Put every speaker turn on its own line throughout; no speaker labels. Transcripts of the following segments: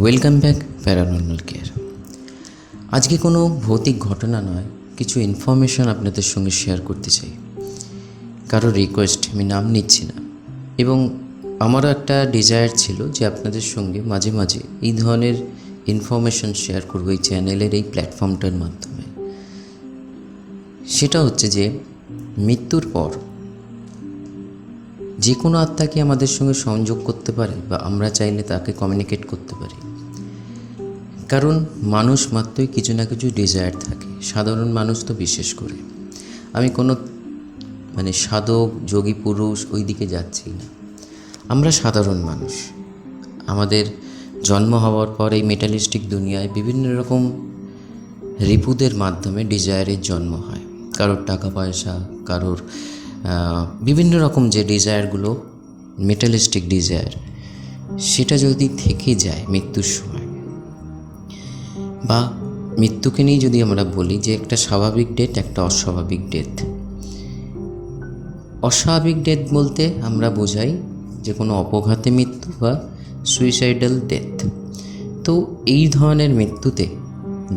Welcome back paranormal care. আজকে কোনো ভৌতিক ঘটনা নয়, কিছু ইনফরমেশন আপনাদের সঙ্গে শেয়ার করতে চাই। কারো রিকোয়েস্ট, আমি নাম নিচ্ছি না। এবং আমারও একটা ডিজায়ার ছিল যে আপনাদের সঙ্গে মাঝে মাঝে এই ধরনের ইনফরমেশন শেয়ার করবো এই চ্যানেলের এই প্ল্যাটফর্মটার মাধ্যমে। সেটা হচ্ছে যে মৃত্যুর পর যে কোনো আত্মা কি আমাদের সঙ্গে সংযোগ করতে পারে বা আমরা চাইলে তাকে কমিউনিকেট করতে পারি। কারণ মানুষ মাত্রই কিছু না কিছু ডিজায়ার থাকে, সাধারণ মানুষ তো বিশেষ করে। আমি কোনো সাধক যোগী পুরুষ ওই দিকে যাচ্ছি না, আমরা সাধারণ মানুষ। আমাদের জন্ম হওয়ার পর এই মেটালিস্টিক দুনিয়ায় বিভিন্ন রকম রিপুদের মাধ্যমে ডিজায়ারের জন্ম হয়। কারোর টাকা পয়সা, কারোর বিভিন্ন রকম যে ডিজায়ারগুলো মেটালিস্টিক ডিজায়ার, সেটা যদি থেকে যায় মৃত্যুর সময়, বা মৃত্যুকে নিয়ে যদি আমরা বলি যে একটা স্বাভাবিক ডেথ, একটা অস্বাভাবিক ডেথ। অস্বাভাবিক ডেথ বলতে আমরা বোঝাই যে কোনো অপঘাতে মৃত্যু বা সুইসাইডাল ডেথ। তো এই ধরনের মৃত্যুতে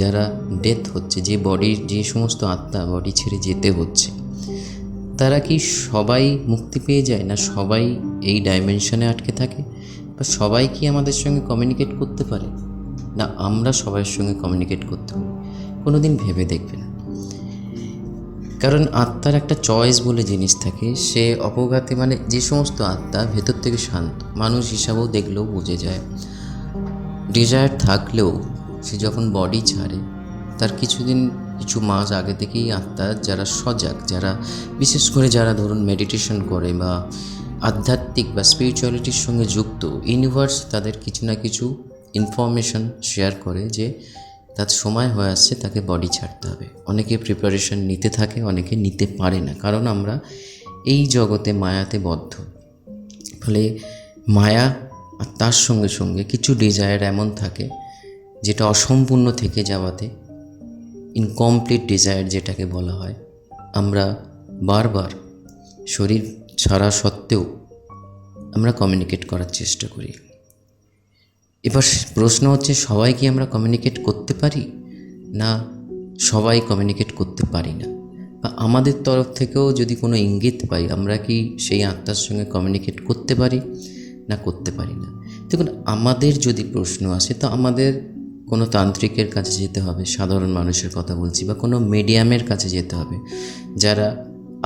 যারা ডেথ হচ্ছে, যে বডির যে সমস্ত আত্মা বডি ছেড়ে যেতে হচ্ছে, তারা কি সবাই মুক্তি পেয়ে যায়, না সবাই এই ডাইমেনশনে আটকে থাকে, বা সবাই কি আমাদের সঙ্গে কমিউনিকেট করতে পারে, না আমরা সবার সঙ্গে কমিউনিকেট করতে পারি? কোনো দিন ভেবে দেখবেন। কারণ আত্মার একটা চয়েস বলে জিনিস থাকে। সে অপঘাতে যে সমস্ত আত্মা ভেতর থেকে শান্ত, মানুষ হিসাবেও দেখলেও বোঝা যায়, ডিজায়ার থাকলেও সে যখন বডি ছাড়ে তার কিছু মাস আগে থেকেই আত্মা যারা সজাগ, যারা বিশেষ করে যারা ধরুন মেডিটেশন করে বা আধ্যাত্মিক বা স্পিরিচুয়ালিটির সঙ্গে যুক্ত, ইউনিভার্স তাদের কিছু না কিছু ইনফরমেশন শেয়ার করে যে তার সময় হয়ে আসছে, তাকে বডি ছাড়তে হবে। অনেকে প্রিপারেশন নিতে থাকে, অনেকে নিতে পারে না, কারণ আমরা এই জগতে মায়াতে বদ্ধ। ফলে মায়া আর তার সঙ্গে সঙ্গে কিছু ডিজায়ার এমন থাকে যেটা অসম্পূর্ণ থেকে যাওয়াতে, ইনকমপ্লিট ডিজায়ার যেটাকে বলা হয়, আমরা বারবার শরীর ছাড়া সত্ত্বেও আমরা কমিউনিকেট করার চেষ্টা করি। এবার প্রশ্ন হচ্ছে, সবাই কি আমরা কমিউনিকেট করতে পারি, না সবাই কমিউনিকেট করতে পারি না? বা আমাদের তরফ থেকেও যদি কোনো ইঙ্গিত পাই, আমরা কি সেই আত্মার সঙ্গে কমিউনিকেট করতে পারি, না করতে পারি না? দেখুন, আমাদের যদি প্রশ্ন আসে তো আমাদের কোনো তান্ত্রিকের কাছে যেতে হবে, সাধারণ মানুষের কথা বলছি, বা কোনো মিডিয়ামের কাছে যেতে হবে, যারা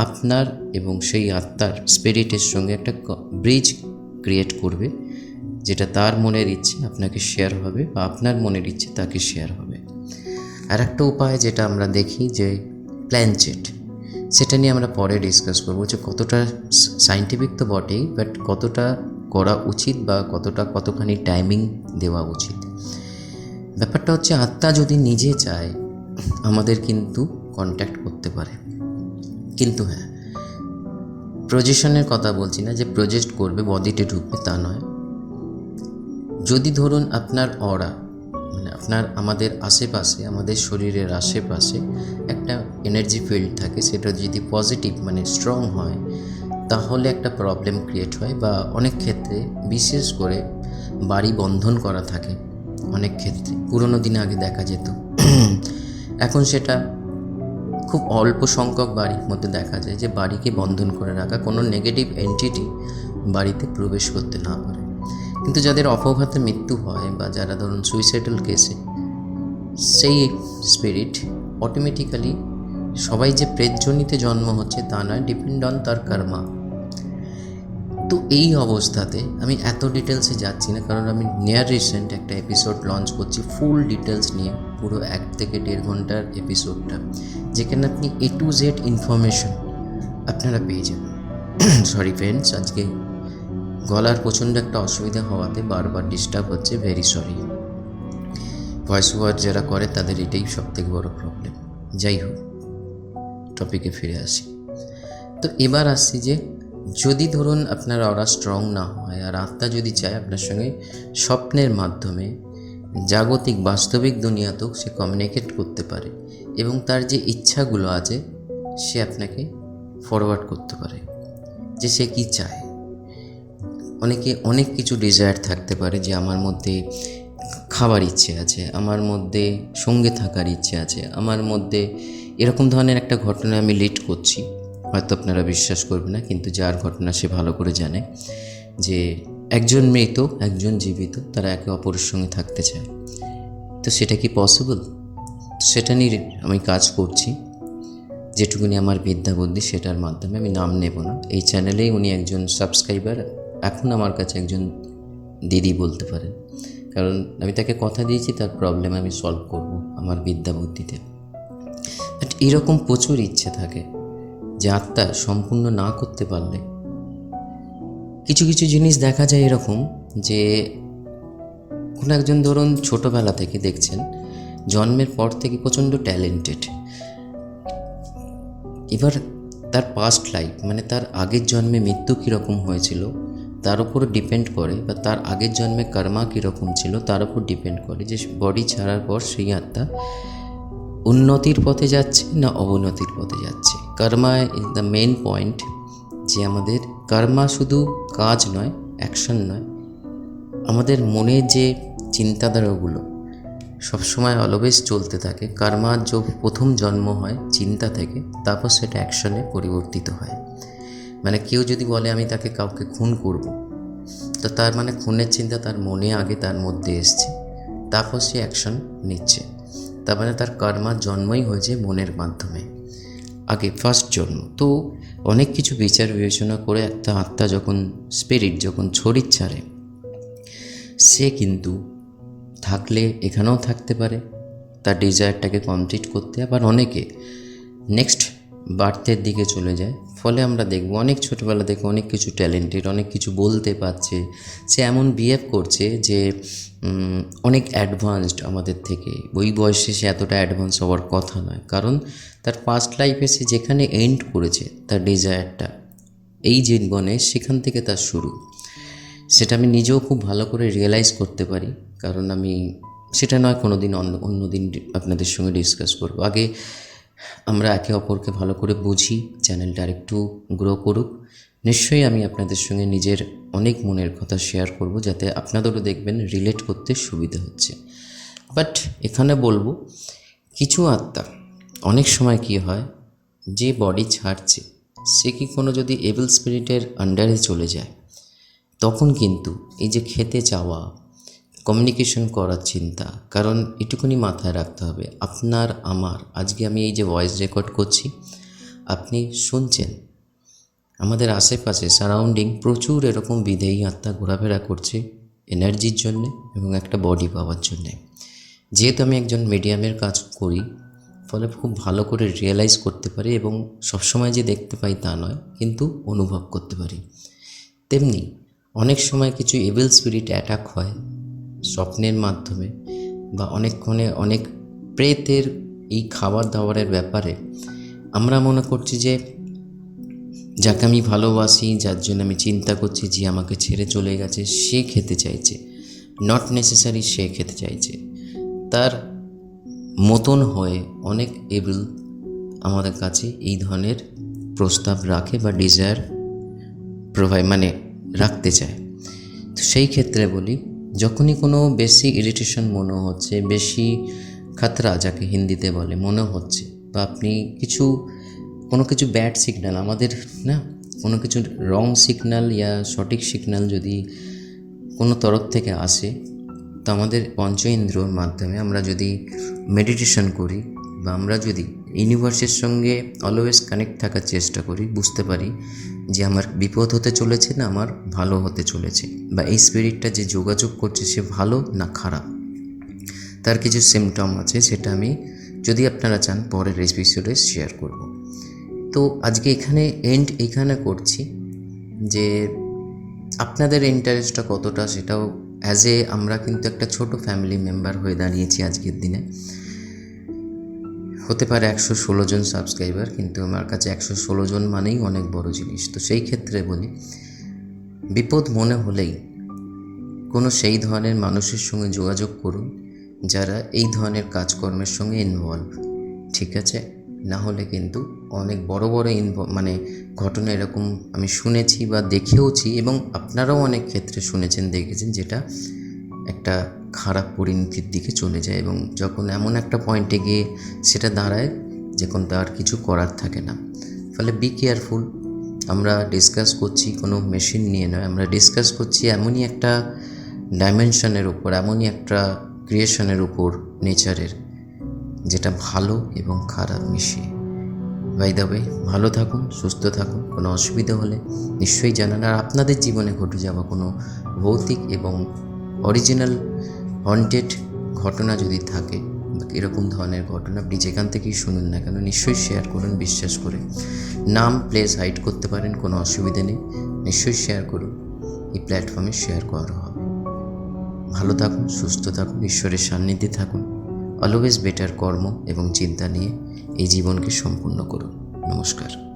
আপনার এবং সেই আত্মার স্পিরিটের সঙ্গে একটা ব্রিজ ক্রিয়েট করবে, যেটা তার মনের ইচ্ছে আপনাকে শেয়ার হবে বা আপনার মনের ইচ্ছে তাকে শেয়ার হবে। আর একটা উপায় যেটা আমরা দেখি যে প্ল্যানচেট, সেটা নিয়ে আমরা পরে ডিসকাস করবো যে কতটা সায়েন্টিফিক তো বটেই, বাট কতটা করা উচিত বা কতখানি টাইমিং দেওয়া উচিত। ব্যাপারটা হচ্ছে, আত্মা যদি নিজে চায় আমাদের কিন্তু কন্ট্যাক্ট করতে পারে। কিন্তু হ্যাঁ, প্রজেশনের কথা বলছি না যে প্রজেক্ট করবে, বডিতে ঢুকবে, তা নয়। যদি ধরুন আপনার অরা, আমাদের আশেপাশে, আমাদের শরীরের আশেপাশে একটা এনার্জি ফিল্ড থাকে, সেটা যদি পজিটিভ স্ট্রং হয়, তাহলে একটা প্রবলেম ক্রিয়েট হয়। বা অনেক ক্ষেত্রে, বিশেষ করে বাড়ি বন্ধন করা থাকে, অনেক ক্ষেত্রে পুরনো দিনে আগে দেখা যেত, এখন সেটা খুব অল্প সংখ্যক বাড়ির মধ্যে দেখা যায় যে বাড়িকে বন্ধন করে রাখা, কোনো নেগেটিভ এন্টিটি বাড়িতে প্রবেশ করতে না পারে। কিন্তু যাদের অপঘাতে মৃত্যু হয় বা যারা ধরুন সুইসাইডাল কেসে, সেই স্পিরিট অটোমেটিক্যালি, সবাই যে প্রেতজনিতে জন্ম হচ্ছে তা নয়, ডিপেন্ড অন তার কর্মা। তো এই অবস্থাতে আমি এত ডিটেলসে যাচ্ছি না, কারণ আমি নিয়ার রিসেন্ট একটা এপিসোড লঞ্চ করছি ফুল ডিটেলস নিয়ে, পুরো 1 থেকে 1.5 ঘন্টার এপিসোডটা, যেখানে আপনি A to Z ইনফরমেশন আপনারা পেয়ে যাবেন। সরি ফ্রেন্ডস, আজকে গলার প্রচণ্ড একটা অসুবিধা হওয়াতে বারবার ডিস্টার্ব হচ্ছে, ভেরি সরি। ভয়েস ওভার যারা করে তাদের এটাই সবথেকে বড় প্রবলেম। যাই হোক, টপিকে ফিরে আসি। তো এবার আসছি যে, যদি ধরুন আপনার অরা স্ট্রং না হয় আর আত্মা যদি চায় আপনার সঙ্গে স্বপ্নের মাধ্যমে জাগতিক বাস্তবিক দুনিয়াতেও সে কমিউনিকেট করতে পারে, এবং তার যে ইচ্ছাগুলো আছে সে আপনাকে ফরওয়ার্ড করতে পারে যে সে কী চায়। অনেকে অনেক কিছু ডিজায়ার থাকতে পারে, যে আমার মধ্যে খাবার ইচ্ছে আছে, আমার মধ্যে সঙ্গে থাকার ইচ্ছে আছে, আমার মধ্যে এরকম ধরনের একটা ঘটনা আমি লিড করছি। হয়তো আপনারা বিশ্বাস করবেন না, কিন্তু যার ঘটনা সে ভালো করে জানে যে একজন মৃত একজন জীবিত, তারা একে অপরের সঙ্গে থাকতে চায়। তো সেটা কি পসিবল? সেটা নিয়ে আমি কাজ করছি, যেটুকুনি আমার বিদ্যা বুদ্ধি সেটার মাধ্যমে। আমি নাম নেব না, এই চ্যানেলেই উনি একজন সাবস্ক্রাইবার, এখন আমার কাছে একজন দিদি বলতে পারেন, কারণ আমি তাকে কথা দিয়েছি তার প্রবলেম আমি সলভ করব আমার বিদ্যা বুদ্ধিতে। বাট এরকম প্রচুর ইচ্ছে থাকে যে আত্মা সম্পূর্ণ না করতে পারলে কিছু কিছু জিনিস দেখা যায় এরকম, যে কোনো একজন ধরুন ছোটোবেলা থেকে দেখছেন, জন্মের পর থেকে প্রচণ্ড ট্যালেন্টেড, এবার তার পাস্ট লাইফ মানে তার আগের জন্মে মৃত্যু কীরকম হয়েছিল তার উপর ডিপেন্ড করে, বা তার আগের জন্মে কর্মা কীরকম ছিল তার উপর ডিপেন্ড করে যে বডি ছাড়ার পর সেই আত্মা উন্নতির পথে যাচ্ছে না অবনতির পথে যাচ্ছে। কর্মা ইজ দ্য মেন পয়েন্ট, যে আমাদের কর্মা শুধু কাজ নয়, অ্যাকশন নয়, আমাদের মনে যে চিন্তাধারাগুলো সবসময় অলওয়েজ চলতে থাকে। কর্মার যে প্রথম জন্ম হয় চিন্তা থেকে, তারপর সেটা অ্যাকশনে পরিবর্তিত হয়। মানে কেউ যদি বলে আমি তাকে কাউকে খুন করব, তো তার মানে খুনের চিন্তা তার মনে আগে তার মধ্যে এসছে, তারপর সে অ্যাকশন নিচ্ছে। তার মানে তার কর্মার জন্মই হয়েছে মনের মাধ্যমে, আগে ফার্স্ট জন্ম। তো অনেক কিছু বিচার বিবেচনা করে একটা আত্মা যখন স্পিরিট যখন শরীর ছাড়ে, সে কিন্তু থাকলে এখানেও থাকতে পারে তার ডিজায়ারটাকে কমপ্লিট করতে, আবার অনেকে নেক্সট বার্থের দিকে চলে যায়। ফলে আমরা দেখব অনেক ছোটোবেলা থেকে অনেক কিছু ট্যালেন্টেড, অনেক কিছু বলতে পারছে, সে এমন বিহেভ করছে যে অনেক অ্যাডভান্সড আমাদের থেকে। ওই বয়সে সে এতটা অ্যাডভান্স হওয়ার কথা নয়, কারণ তার পাস্ট লাইফে সে যেখানে এন্ড করেছে তার ডিজায়ারটা, এই জীবনে সেখান থেকে তার শুরু। সেটা আমি নিজেও খুব ভালো করে রিয়েলাইজ করতে পারি, কারণ আমি সেটা নয় কোনো দিন অন্য দিন আপনাদের সঙ্গে ডিসকাস করব। আগে আমরা একে অপরকে ভালো করে বুঝি, চ্যানেলটা আরেকটু গ্রো করুক। নিশ্চয়ই আমি আপনাদের সঙ্গে নিজের অনেক মনের কথা শেয়ার করব, যাতে আপনাদেরও দেখবেন রিলেট করতে সুবিধা হচ্ছে। বাট এখানে বলবো, কিছু আত্মা অনেক সময় কি হয়, যে বডি ছাড়ছে সে কি কোনো যদি এভিল স্পিরিটের আন্ডারে চলে যায়, তখন কিন্তু এই যে খেতে চাওয়া, কমিউনিকেশন করার চিন্তা, কারণ এটুকুনি মাথায় রাখতে হবে, আপনার আমার আজকে আমি এই যে ভয়েস রেকর্ড করছি, আপনি শুনছেন, আমাদের আশেপাশে সারাউন্ডিং প্রচুর এরকম বিদেহী আত্মা ঘোরাফেরা করছে এনার্জির জন্যে এবং একটা বডি পাওয়ার জন্যে। যেহেতু আমি একজন মিডিয়ামের কাজ করি, ফলে খুব ভালো করে রিয়েলাইজ করতে পারি, এবং সবসময় যে দেখতে পাই তা নয়, কিন্তু অনুভব করতে পারি। তেমনি অনেক সময় কিছু এভিল স্পিরিট অ্যাটাক হয় স্বপ্নের মাধ্যমে, বা অনেকক্ষণে অনেক প্রেতের এই খাবার দাবারের ব্যাপারে আমরা মনে করছি যে যাকে আমি ভালোবাসি, যার জন্য আমি চিন্তা করছি যে আমাকে ছেড়ে চলে গেছে, সে খেতে চাইছে, নট নেসেসারি সে খেতে চাইছে, তার মতন হয়ে অনেক এভিল আমাদের কাছে এই ধরনের প্রস্তাব রাখে বা ডিজায়ার মানে রাখতে চায়। তো সেই ক্ষেত্রে বলি, যখনই কোনো বেশি ইরিটেশন মনে হচ্ছে, বেশি খাতরা যাকে হিন্দিতে বলে মনে হচ্ছে, বা আপনি কোনো কিছু ব্যাড সিগন্যাল আমাদের না, কোনো কিছু রং সিগন্যাল ইয়া সঠিক সিগন্যাল যদি কোনো তরফ থেকে আসে, তো আমাদের পঞ্চ ইন্দ্রিয়র মাধ্যমে আমরা যদি মেডিটেশন করি, বা আমরা যদি ইউনিভার্সের সঙ্গে অলওয়েজ কানেক্ট থাকার চেষ্টা করি, বুঝতে পারি যে আমার বিপদ হতে চলেছে না আমার ভালো হতে চলেছে, বা এই স্পিরিটটা যে যোগাযোগ করছে সে ভালো না খারাপ, তার কিছু সিমটম আছে, সেটা আমি যদি আপনারা চান পরের এপিসোডে শেয়ার করব। তো আজকে এখানে করছি যে আপনাদের ইন্টারেস্টটা কতটা সেটাও আমরা কিন্তু একটা ছোট ফ্যামিলি মেম্বার হয়ে দাঁড়িয়েছি আজকের দিনে। হতে পারে 116 জন সাবস্ক্রাইবার, কিন্তু আমার কাছে 116 জন মানেই অনেক বড় জিনিস। তো সেই ক্ষেত্রে বলি, বিপদ মনে হলেই কোনো সেই ধরনের মানুষের সঙ্গে যোগাযোগ করুন যারা এই ধরনের কাজকর্মের সঙ্গে ইনভলভ, ঠিক আছে? না হলে কিন্তু অনেক বড় বড় মানে ঘটনা এরকম আমি শুনেছি বা দেখেওছি, এবং আপনারাও অনেক ক্ষেত্রে শুনেছেন, দেখেছেন, যেটা একটা খারাপ পরিণতির দিকে চলে যায়, এবং যখন এমন একটা পয়েন্টে গিয়ে সেটা দাঁড়ায় যখন তার কিছু করার থাকে না। ফলে বি কেয়ারফুল। আমরা ডিসকাস করছি কোনো মেশিন নিয়ে নয়, আমরা ডিসকাস করছি এমনই একটা ডাইমেনশনের উপর, এমনই একটা ক্রিয়েশনের উপর, নেচারের, যেটা ভালো এবং খারাপ মিশিয়ে। বাই দ্য ওয়ে, ভালো থাকুন, সুস্থ থাকুন। কোনো অসুবিধা হলে নিশ্চয়ই জানান। আর আপনাদের জীবনে ঘটে যাওয়া কোনো ভৌতিক এবং অরিজিনাল হন্টেড ঘটনা যদি থাকে, এরকম ধরনের ঘটনা, আপনি যেখান থেকেই শুনুন না কেন, নিশ্চয়ই শেয়ার করুন বিশ্বাস করে। নাম প্লেস হাইড করতে পারেন, কোনো অসুবিধা নেই, নিশ্চয়ই শেয়ার করুন। এই প্ল্যাটফর্মে শেয়ার করা হবে। ভালো থাকুন, সুস্থ থাকুন, ঈশ্বরের সান্নিধ্যে থাকুন। অলওয়েজ বেটার কর্ম এবং চিন্তা নিয়ে এই জীবনকে সম্পূর্ণ করুন। নমস্কার।